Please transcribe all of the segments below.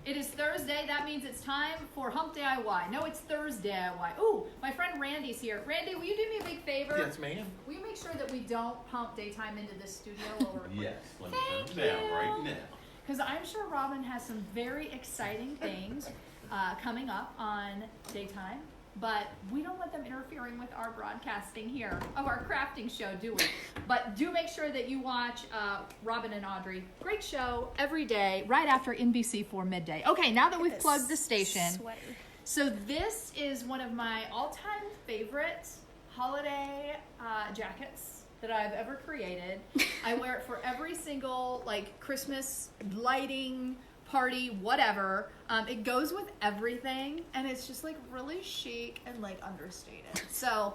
It is Thursday. That means it's time for Hump DIY. No, it's Thursday DIY. Ooh, my friend Randy's here. Randy, will you do me a big favor? Yes, ma'am. Will you make sure that we don't pump daytime into this studio while we're recording? Yes, let me Thank turn it down you. right now. Because I'm sure Robin has some very exciting things coming up on daytime, but we don't want them interfering with our broadcasting here of our crafting show, do we? But do make sure that you watch Robin and Audrey. Great show every day, right after NBC4 midday. Okay, now that we've plugged the station. Sweater. So this is one of my all-time favorite holiday jackets that I've ever created. I wear it for every single like Christmas lighting party, whatever. It goes with everything, and it's just like really chic and like understated. So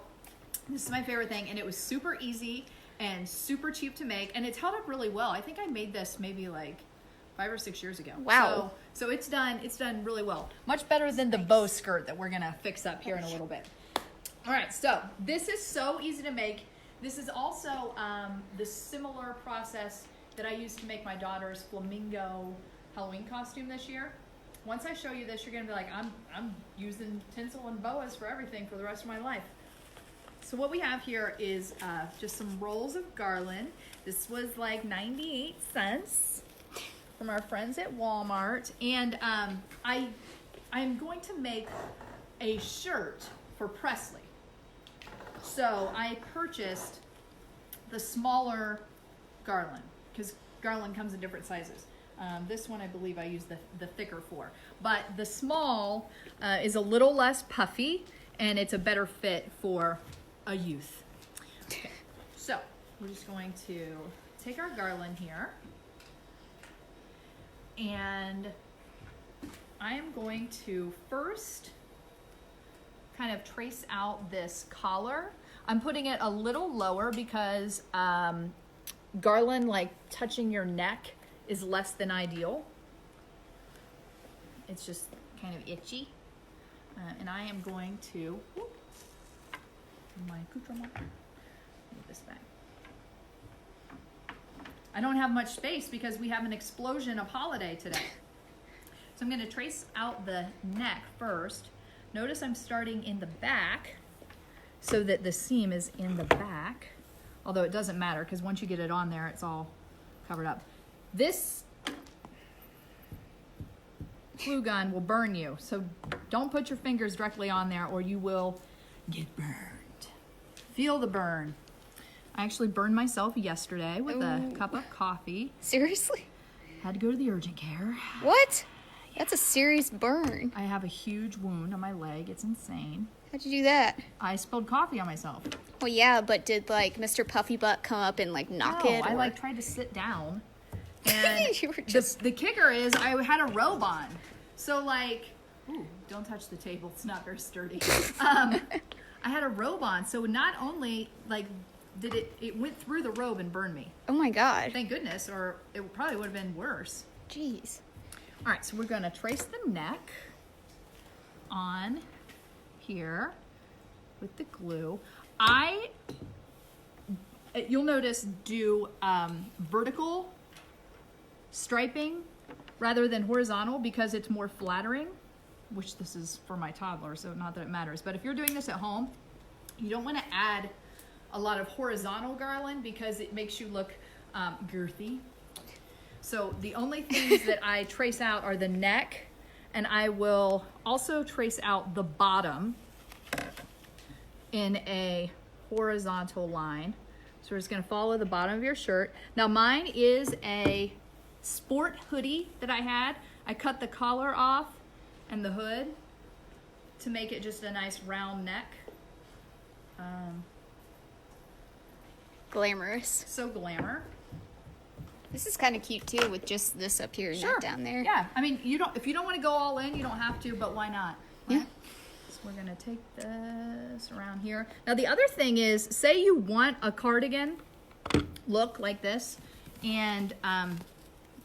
this is my favorite thing, and it was super easy and super cheap to make, and it's held up really well. I think I made this maybe like 5 or 6 years ago. Wow. So it's done really well. Much better than the bow skirt that we're gonna fix up here in a little bit. All right, so this is so easy to make. This is also the similar process that I used to make my daughter's flamingo Halloween costume this year. Once I show you this, you're gonna be like, I'm using tinsel and boas for everything for the rest of my life. So what we have here is just some rolls of garland. This was like 98 cents from our friends at Walmart. And I'm going to make a shirt for Presley. So I purchased the smaller garland because garland comes in different sizes. This one I believe I used the thicker for. But the small is a little less puffy and it's a better fit for a youth. Okay. So we're just going to take our garland here and I am going to first kind of trace out this collar. I'm putting it a little lower because garland like touching your neck is less than ideal. It's just kind of itchy. And I am going to, my accoutrement, move this back. I don't have much space because we have an explosion of holiday today. So I'm gonna trace out the neck first. Notice I'm starting in the back so that the seam is in the back, although it doesn't matter because once you get it on there, it's all covered up. This glue gun will burn you, so don't put your fingers directly on there or you will get burned. Feel the burn. I actually burned myself yesterday with a cup of coffee. Seriously? Had to go to the urgent care. What? That's a serious burn. I have a huge wound on my leg. It's insane. How'd you do that? I spilled coffee on myself. Well, yeah, but did like Mr. Puffy Butt come up and like knock it? I or- like tried to sit down. And You were just- the kicker is I had a robe on. So like, ooh, don't touch the table. It's not very sturdy. I had a robe on. So not only like did it went through the robe and burned me. Oh my God. Thank goodness, or it probably would have been worse. Jeez. All right, so we're going to trace the neck on here with the glue. You'll notice, do vertical striping rather than horizontal because it's more flattering, which this is for my toddler, so not that it matters. But if you're doing this at home, you don't want to add a lot of horizontal garland because it makes you look girthy. So the only things that I trace out are the neck, and I will also trace out the bottom in a horizontal line. So we're just gonna follow the bottom of your shirt. Now mine is a sport hoodie that I had. I cut the collar off and the hood to make it just a nice round neck. Glamorous. So glamour. This is kind of cute too, with just this up here and that down there. Yeah, I mean, if you don't want to go all in, you don't have to, but why not? Yeah. So we're gonna take this around here. Now the other thing is, say you want a cardigan look like this, and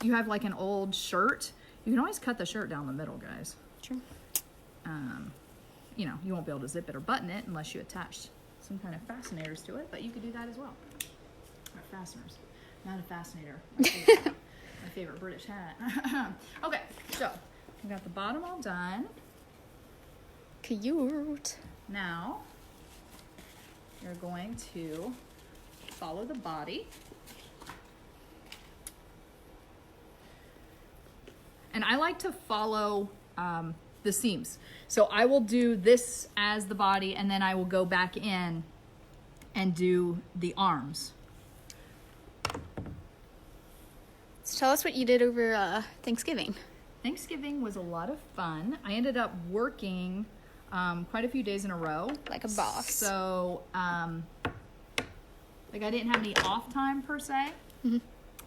you have like an old shirt, you can always cut the shirt down the middle, guys. Sure. You know, you won't be able to zip it or button it unless you attach some kind of fasteners to it, but you could do that as well. Or fasteners. Not a fascinator. My favorite British hat. Okay, so We got the bottom all done. Cute. Now, you're going to follow the body. And I like to follow the seams. So I will do this as the body, and then I will go back in and do the arms. So tell us what you did over Thanksgiving. Thanksgiving was a lot of fun. I ended up working quite a few days in a row. Like a boss. So, like I didn't have any off time per se,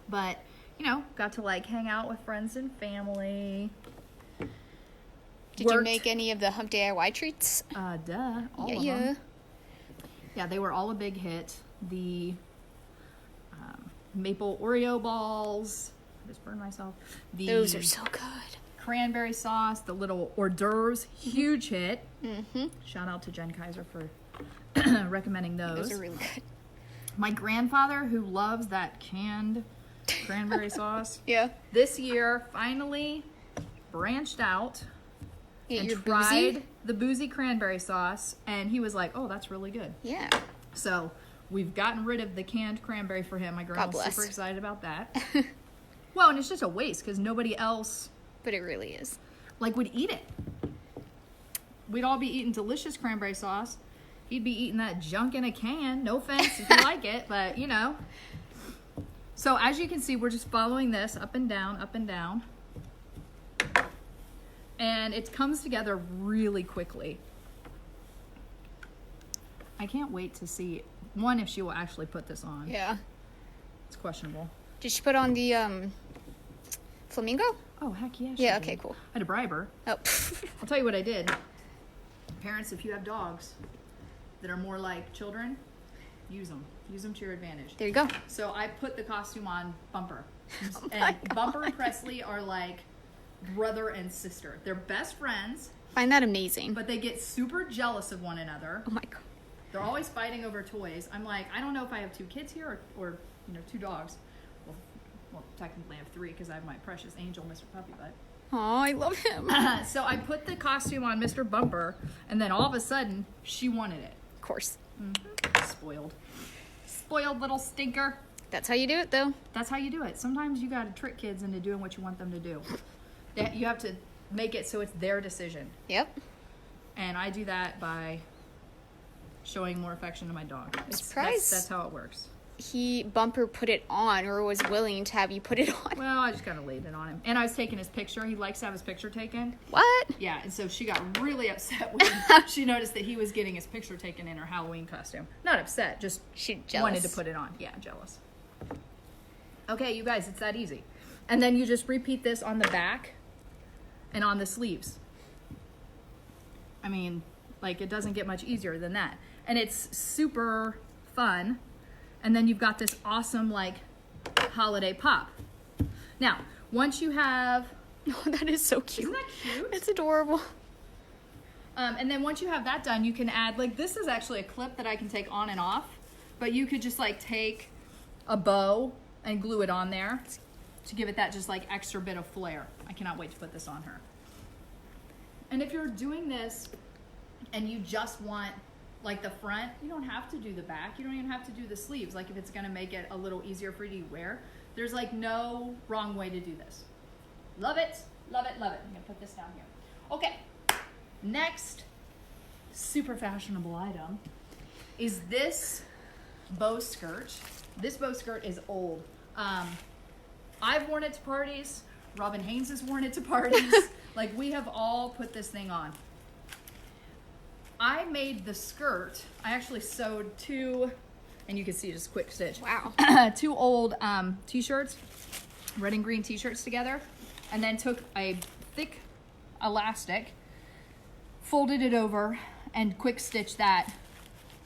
but you know, got to like hang out with friends and family. Did you make any of the Hump DIY treats? Duh. All of them. Yeah, they were all a big hit. The maple Oreo balls. I just burned myself. Those are so good. Cranberry sauce, the little hors d'oeuvres, huge hit. Shout out to Jen Kaiser for recommending those. Those are really good. My grandfather, who loves that canned cranberry sauce, Yeah. this year finally branched out and tried the boozy cranberry sauce, and he was like, "Oh, that's really good." Yeah. So we've gotten rid of the canned cranberry for him. My grandma's bless. super excited about that. Well, and it's just a waste because nobody else But it really is. like would eat it. We'd all be eating delicious cranberry sauce. He'd be eating that junk in a can. No offense if you like it, but you know. So as you can see, we're just following this up and down, up and down. And it comes together really quickly. I can't wait to see, one, if she will actually put this on. Yeah. It's questionable. Did she put on the flamingo? Oh, heck yeah. she Yeah, did. okay, cool. I had to bribe her. Oh. I'll tell you what I did. Parents, if you have dogs that are more like children, use them. Use them to your advantage. There you go. So I put the costume on Bumper. Oh And Bumper and Presley are like brother and sister. They're best friends, Find that amazing. but they get super jealous of one another. Oh my god. They're always fighting over toys. I'm like, I don't know if I have 2 kids here or you know, 2 dogs. Well, technically I have 3 because I have my precious angel, Mr. Puppy Butt. Oh, I love him. So I put the costume on Mr. Bumper, and then all of a sudden, she wanted it. Of course. Spoiled. Spoiled little stinker. That's how you do it, though. That's how you do it. Sometimes you gotta trick kids into doing what you want them to do. You have to make it so it's their decision. Yep. And I do that by showing more affection to my dog. Surprise. That's how it works. Bumper put it on, or was willing to have you put it on. Well, I just kind of laid it on him. And I was taking his picture. He likes to have his picture taken. What? Yeah, and so she got really upset when she noticed that he was getting his picture taken in her Halloween costume. Not upset, just She jealous. wanted to put it on. Yeah, jealous. Okay, you guys, it's that easy. And then you just repeat this on the back and on the sleeves. I mean, like, it doesn't get much easier than that. And it's super fun. And then you've got this awesome, like, holiday pop. Now, once you have... Oh, that is so cute. Isn't that cute? It's adorable. And then once you have that done, you can add, like, this is actually a clip that I can take on and off. But you could just, like, take a bow and glue it on there to give it that just, like, extra bit of flair. I cannot wait to put this on her. And if you're doing this and you just want, like, the front, you don't have to do the back. You don't even have to do the sleeves. Like, if it's going to make it a little easier for you to wear, there's, like, no wrong way to do this. Love it, love it, love it. I'm going to put this down here. Okay, next super fashionable item is this bow skirt. This bow skirt is old. I've worn it to parties. Robin Haynes has worn it to parties. Like, we have all put this thing on. I made the skirt. I actually sewed 2, and you can see just a quick stitch. Wow. 2 old t-shirts, red and green t-shirts together, and then took a thick elastic, folded it over, and quick stitched that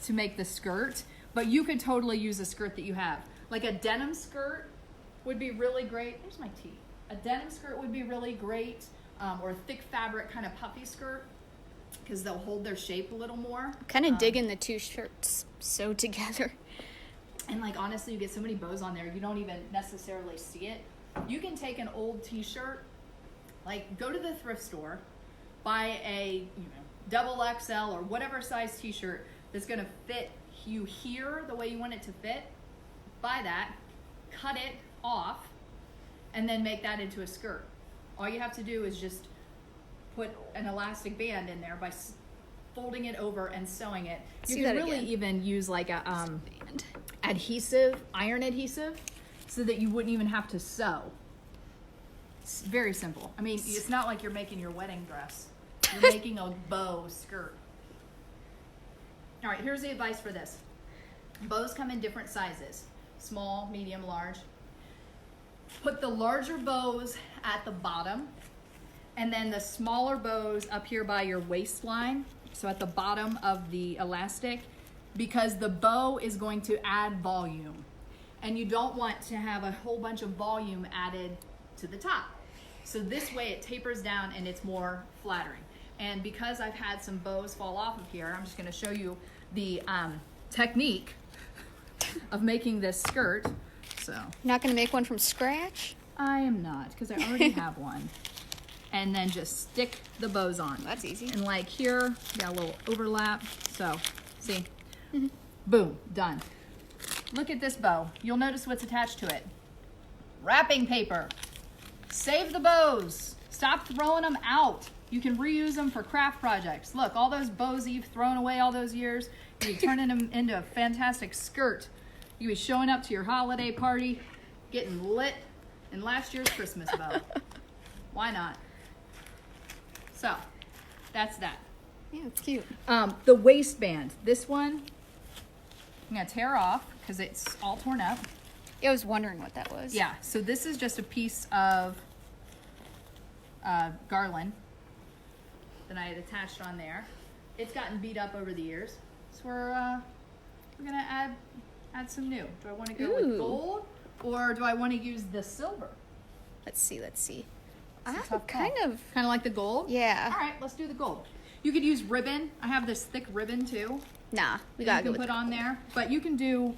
to make the skirt. But you could totally use a skirt that you have. Like a denim skirt would be really great. There's my tea. A denim skirt would be really great, or a thick fabric kind of puffy skirt, because they'll hold their shape a little more. Kind of digging the 2 shirts sewed together. And like, honestly, you get so many bows on there, you don't even necessarily see it. You can take an old t-shirt Like, go to the thrift store, buy a double XL or whatever size t-shirt that's going to fit you here the way you want it to fit. Buy that, cut it off, and then make that into a skirt. All you have to do is just put an elastic band in there by folding it over and sewing it. You can really even use like a adhesive, iron adhesive, so that you wouldn't even have to sew. It's very simple. I mean, it's not like you're making your wedding dress. You're making a bow skirt. All right, here's the advice for this. Bows come in different sizes, small, medium, large. Put the larger bows at the bottom, and then the smaller bows up here by your waistline, so at the bottom of the elastic, because the bow is going to add volume. And you don't want to have a whole bunch of volume added to the top. So this way it tapers down and it's more flattering. And because I've had some bows fall off of here, I'm just going to show you the technique of making this skirt. So not going to make one from scratch? I am not, because I already have one. And then just stick the bows on. That's easy. And like here, got a little overlap. So see, boom, done. Look at this bow. You'll notice what's attached to it. Wrapping paper. Save the bows. Stop throwing them out. You can reuse them for craft projects. Look, all those bows that you've thrown away all those years, you're turning them into a fantastic skirt. You be showing up to your holiday party, getting lit in last year's Christmas bow. Why not? So, that's that. Yeah, it's cute. The waistband. This one, I'm going to tear off because it's all torn up. I was wondering what that was. Yeah, so this is just a piece of garland that I had attached on there. It's gotten beat up over the years, so we're gonna add some new. Do I want to go with gold, or do I want to use the silver? Let's see. It's kind of like the gold. Yeah. All right, let's do the gold. You could use ribbon. I have this thick ribbon too. Nah, we that gotta go you can with put on there, but you can do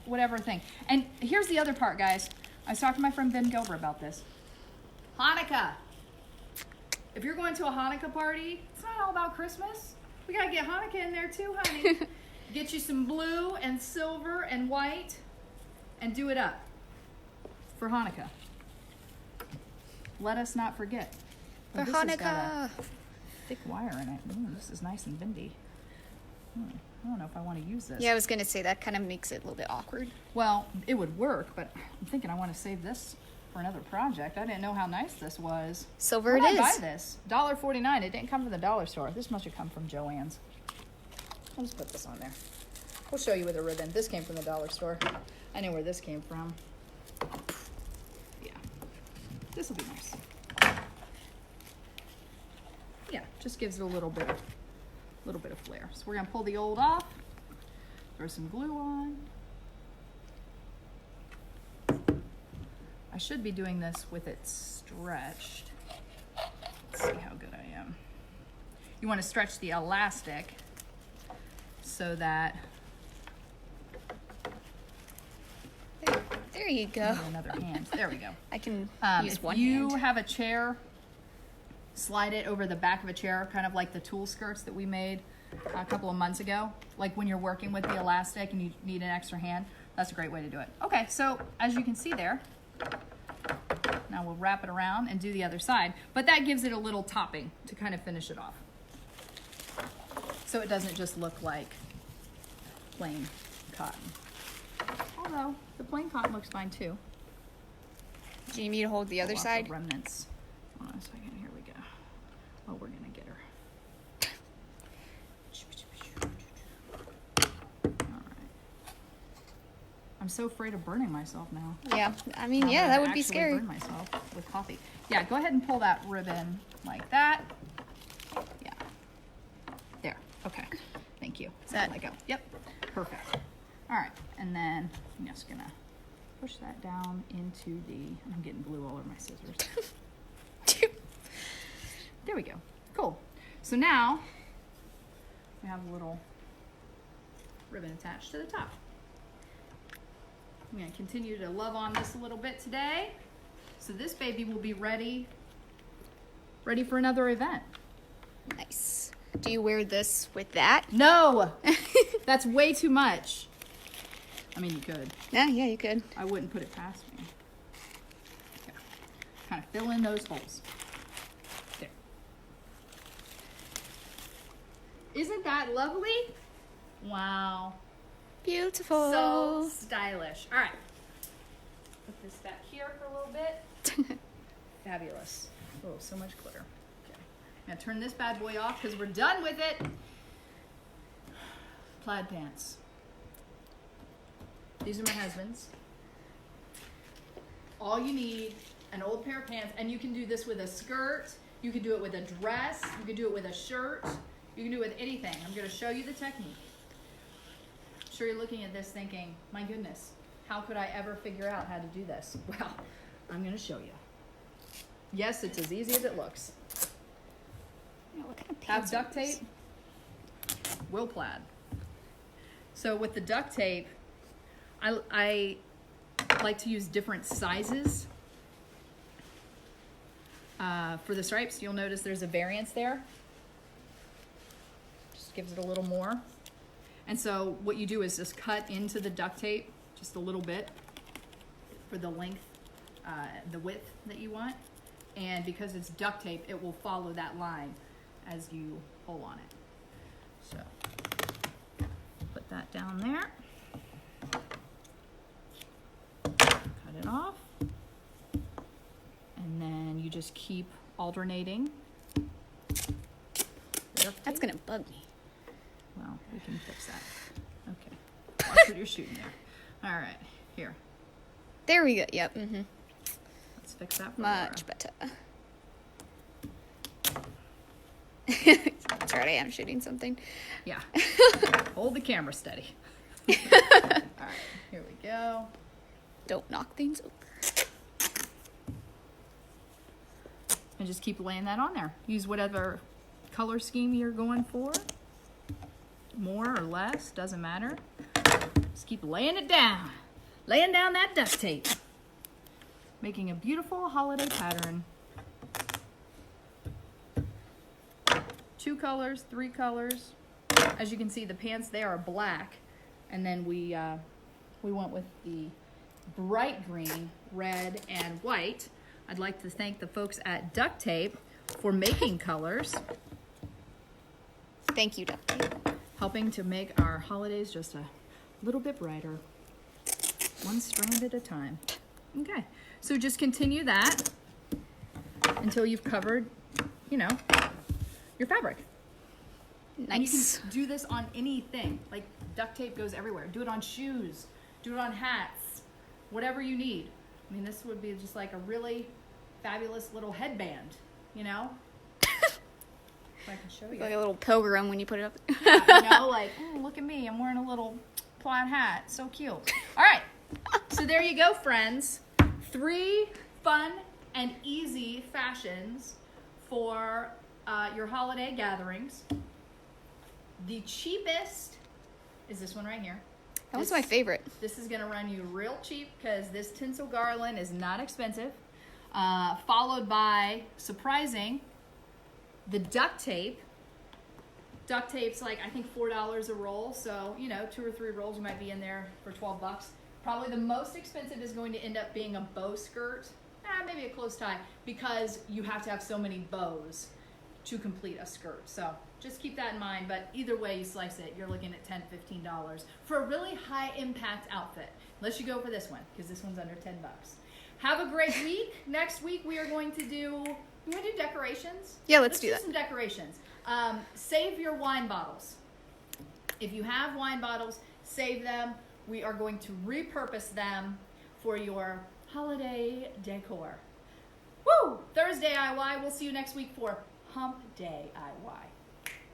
whatever thing. And here's the other part, guys. I was talking to my friend Ben Gilbert about this. Hanukkah. If you're going to a Hanukkah party, it's not all about Christmas. We gotta get Hanukkah in there too, honey. Get you some blue and silver and white, and do it up for Hanukkah. Let us not forget. For This has got Hanukkah. a thick wire in it. Ooh, this is nice and bendy. I don't know if I want to use this. Yeah, I was gonna say that kind of makes it a little bit awkward. Well, it would work, but I'm thinking I want to save this for another project. I didn't know how nice this was. Silver Where'd it is. I buy this? $1.49. It didn't come from the dollar store. This must have come from Joann's. I'll just put this on there. We'll show you with a ribbon. This came from the dollar store. I know where this came from. Yeah. This will be nice. Yeah, just gives it a little bit of flair. So we're gonna pull the old off, throw some glue on. I should be doing this with it stretched. Let's see how good I am. You want to stretch the elastic so that There you go. another hand. There we go. I can use If one you hand. have a chair, slide it over the back of a chair, kind of like the tulle skirts that we made a couple of months ago. Like when you're working with the elastic and you need an extra hand, that's a great way to do it. Okay, so as you can see there, now we'll wrap it around and do the other side. But that gives it a little topping to kind of finish it off. So it doesn't just look like plain cotton. Although the plain cotton looks fine too. Do you need me to hold the other Pull off side? the remnants. Hold on a second. Here we go. Oh, we're gonna get her. All right. I'm so afraid of burning myself now. Yeah, I mean, I'm yeah, gonna that would be actually scary. Burn myself with coffee. Yeah, go ahead and pull that ribbon like that. Yeah. There. Okay. Thank you. Is that- Let go? Yep. Perfect. All right, and then I'm just gonna push that down into the. I'm getting glue all over my scissors. There we go. Cool. So now we have a little ribbon attached to the top. I'm going to continue to love on this a little bit today. So this baby will be ready ready for another event. Nice. Do you wear this with that? No, that's way too much. I mean, you could. Yeah, you could. I wouldn't put it past me. Okay. Kind of fill in those holes. There. Isn't that lovely? Wow. Beautiful. So stylish. All right. Put this back here for a little bit. Fabulous. Oh, so much glitter. Okay. I'm gonna turn this bad boy off because we're done with it. Plaid pants. These are my husband's. All you need, an old pair of pants, and you can do this with a skirt, you can do it with a dress, you can do it with a shirt, you can do it with anything. I'm gonna show you the technique. I'm sure you're looking at this thinking, my goodness, how could I ever figure out how to do this? Well, I'm gonna show you. Yes, it's as easy as it looks. What kind of Have pants duct are these? tape, will plaid. So with the duct tape, I like to use different sizes. For the stripes, you'll notice there's a variance there. Just gives it a little more. And so what you do is just cut into the duct tape just a little bit for the length, the width that you want. And because it's duct tape, it will follow that line as you pull on it. So put that down there. Cut it off. And then you just keep alternating. That's gonna bug me. Well, we can fix that. Okay. Watch what you're shooting there. All right. Here. There we go. Yep. Mm-hmm. Let's fix that for Much better. That's right. I am shooting something. Yeah. Hold the camera steady. All right. Here we go. Don't knock things over. And just keep laying that on there. Use whatever color scheme you're going for. More or less, doesn't matter. Just keep laying it down. Laying down that duct tape. Making a beautiful holiday pattern. 2 colors, 3 colors. As you can see, the pants there are black. And then we went with the bright green, red, and white. I'd like to thank the folks at Duct Tape for making colors, Thank you, duct tape. helping to make our holidays just a little bit brighter, one strand at a time. Okay, so just continue that until you've covered, your fabric. And you Nice. can do this on anything. Like duct tape goes everywhere. Do it on shoes. Do it on hats. Whatever you need. I mean, this would be just like a really fabulous little headband, If I can show you. Like a little pilgrim when you put it up. Like, look at me. I'm wearing a little plaid hat. So cute. All right. So there you go, friends. 3 fun and easy fashions for your holiday gatherings. The cheapest is this one right here. That was my favorite. This is going to run you real cheap because this tinsel garland is not expensive. Followed by, surprising, the duct tape. Duct tape's like, I think $4 a roll. So, 2 or 3 rolls, you might be in there for $12. Probably the most expensive is going to end up being a bow skirt. Maybe a close tie, because you have to have so many bows to complete a skirt. So just keep that in mind. But either way you slice it, you're looking at $10, $15 for a really high impact outfit. Unless you go for this one, because this one's under $10. Have a great week. Next week we are going to do, you want to do decorations? Yeah, let's do that. Some decorations. Save your wine bottles. If you have wine bottles, save them. We are going to repurpose them for your holiday decor. Woo! Thursday IY. We'll see you next week for Hump Day IY.